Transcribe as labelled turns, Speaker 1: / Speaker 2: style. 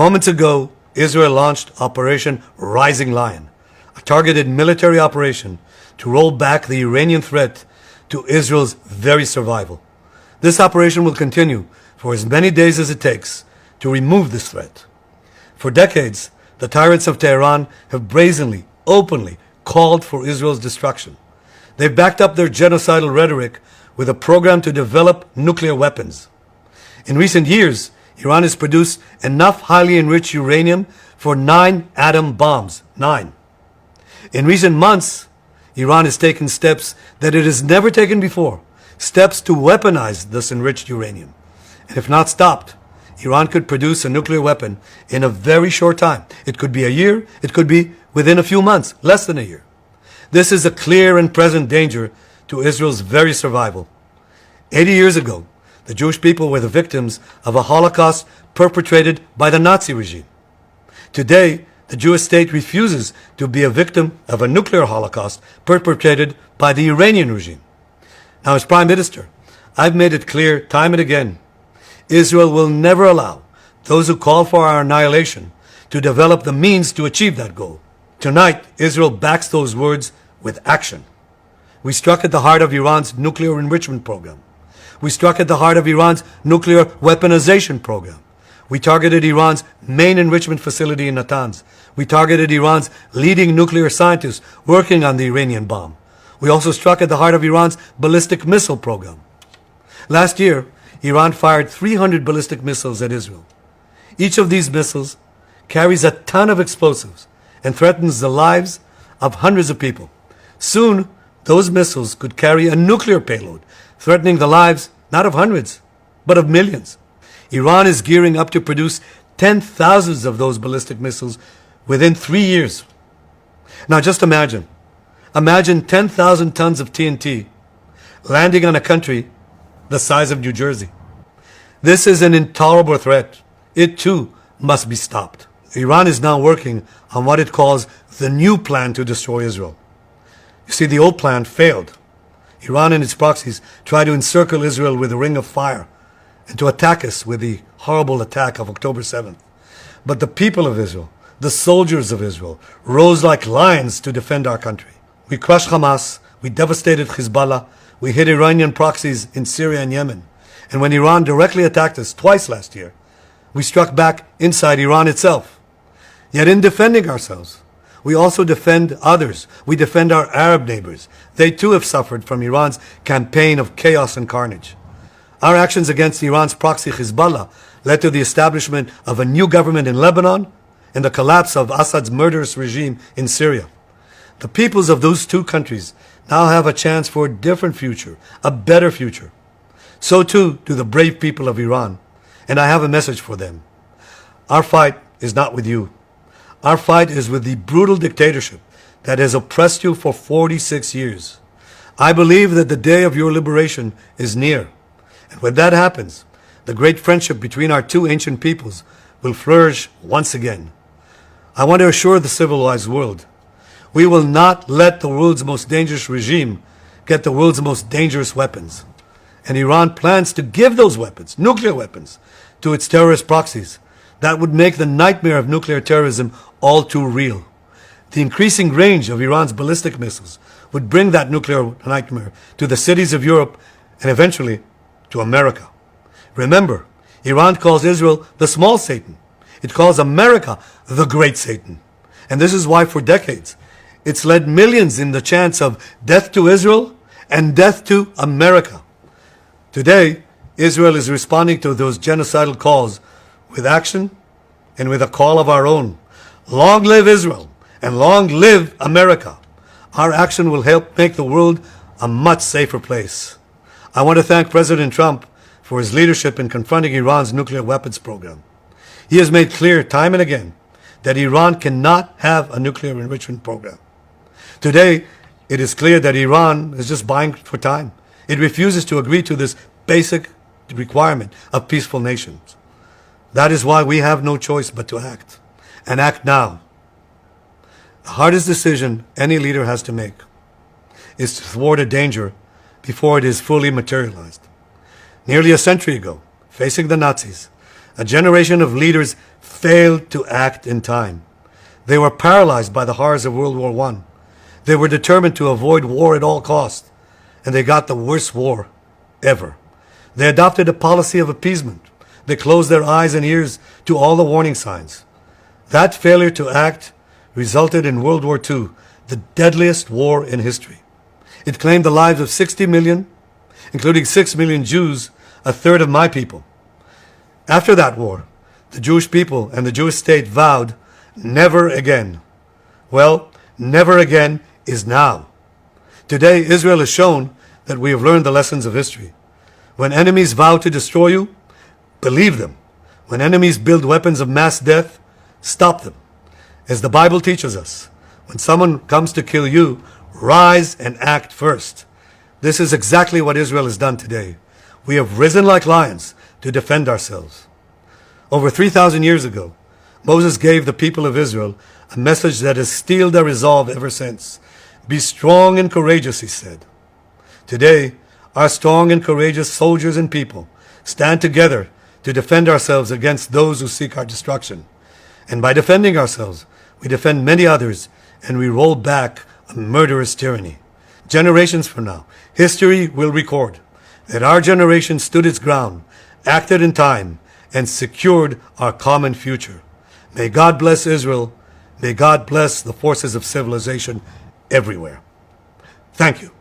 Speaker 1: Moments ago, Israel launched Operation Rising Lion, a targeted military operation to roll back the Iranian threat to Israel's very survival. This operation will continue for as many days as it takes to remove this threat. For decades, the tyrants of Tehran have brazenly, openly called for Israel's destruction. They've backed up their genocidal rhetoric with a program to develop nuclear weapons. In recent years, Iran has produced enough highly enriched uranium for 9 atom bombs. 9. In recent months, Iran has taken steps that it has never taken before, steps to weaponize this enriched uranium. And if not stopped, Iran could produce a nuclear weapon in a very short time. It could be a year, it could be within a few months, less than a year. This is a clear and present danger to Israel's very survival. 80 years ago, the Jewish people were the victims of a Holocaust perpetrated by the Nazi regime. Today, the Jewish state refuses to be a victim of a nuclear Holocaust perpetrated by the Iranian regime. Now, as Prime Minister, I've made it clear time and again, Israel will never allow those who call for our annihilation to develop the means to achieve that goal. Tonight, Israel backs those words with action. We struck at the heart of Iran's nuclear enrichment program. We struck at the heart of Iran's nuclear weaponization program. We targeted Iran's main enrichment facility in Natanz. We targeted Iran's leading nuclear scientists working on the Iranian bomb. We also struck at the heart of Iran's ballistic missile program. Last year, Iran fired 300 ballistic missiles at Israel. Each of these missiles carries a ton of explosives and threatens the lives of hundreds of people. Soon, those missiles could carry a nuclear payload, threatening the lives not of hundreds, but of millions. Iran is gearing up to produce 10,000 of those ballistic missiles within 3 years. Now just imagine 10,000 tons of TNT landing on a country the size of New Jersey. This is an intolerable threat. It too must be stopped. Iran is now working on what it calls the new plan to destroy Israel. You see, the old plan failed. Iran and its proxies tried to encircle Israel with a ring of fire and to attack us with the horrible attack of October 7th. But the people of Israel, the soldiers of Israel, rose like lions to defend our country. We crushed Hamas, we devastated Hezbollah, we hit Iranian proxies in Syria and Yemen. And when Iran directly attacked us twice last year, we struck back inside Iran itself. Yet in defending ourselves, we also defend others. We defend our Arab neighbors. They too have suffered from Iran's campaign of chaos and carnage. Our actions against Iran's proxy Hezbollah led to the establishment of a new government in Lebanon and the collapse of Assad's murderous regime in Syria. The peoples of those two countries now have a chance for a different future, a better future. So too do the brave people of Iran, and I have a message for them. Our fight is not with you. Our fight is with the brutal dictatorship that has oppressed you for 46 years. I believe that the day of your liberation is near. And when that happens, the great friendship between our two ancient peoples will flourish once again. I want to assure the civilized world, we will not let the world's most dangerous regime get the world's most dangerous weapons. And Iran plans to give those weapons, nuclear weapons, to its terrorist proxies. That would make the nightmare of nuclear terrorism all too real. The increasing range of Iran's ballistic missiles would bring that nuclear nightmare to the cities of Europe and eventually to America. Remember, Iran calls Israel the small Satan. It calls America the great Satan. And this is why for decades, it's led millions in the chants of death to Israel and death to America. Today, Israel is responding to those genocidal calls with action and with a call of our own. Long live Israel and long live America. Our action will help make the world a much safer place. I want to thank President Trump for his leadership in confronting Iran's nuclear weapons program. He has made clear time and again that Iran cannot have a nuclear enrichment program. Today, it is clear that Iran is just buying for time. It refuses to agree to this basic requirement of peaceful nations. That is why we have no choice but to act, and act now. The hardest decision any leader has to make is to thwart a danger before it is fully materialized. Nearly a century ago, facing the Nazis, A generation of leaders failed to act in time. They were paralyzed by the horrors of World War I. They were determined to avoid war at all costs, and they got the worst war ever. They adopted a policy of appeasement. They closed their eyes and ears to all the warning signs. That failure to act resulted in World War II, the deadliest war in history. It claimed the lives of 60 million, including 6 million Jews, a third of my people. After that war, the Jewish people and the Jewish state vowed, never again. Well, never again is now. Today, Israel has shown that we have learned the lessons of history. When enemies vow to destroy you, believe them. When enemies build weapons of mass death, stop them. As the Bible teaches us, when someone comes to kill you, rise and act first. This is exactly what Israel has done today. We have risen like lions to defend ourselves. Over 3,000 years ago, Moses gave the people of Israel a message that has steeled their resolve ever since. Be strong and courageous, he said. Today, our strong and courageous soldiers and people stand together to defend ourselves against those who seek our destruction. And by defending ourselves, we defend many others, and we roll back a murderous tyranny. Generations from now, history will record that our generation stood its ground, acted in time, and secured our common future. May God bless Israel. May God bless the forces of civilization everywhere. Thank you.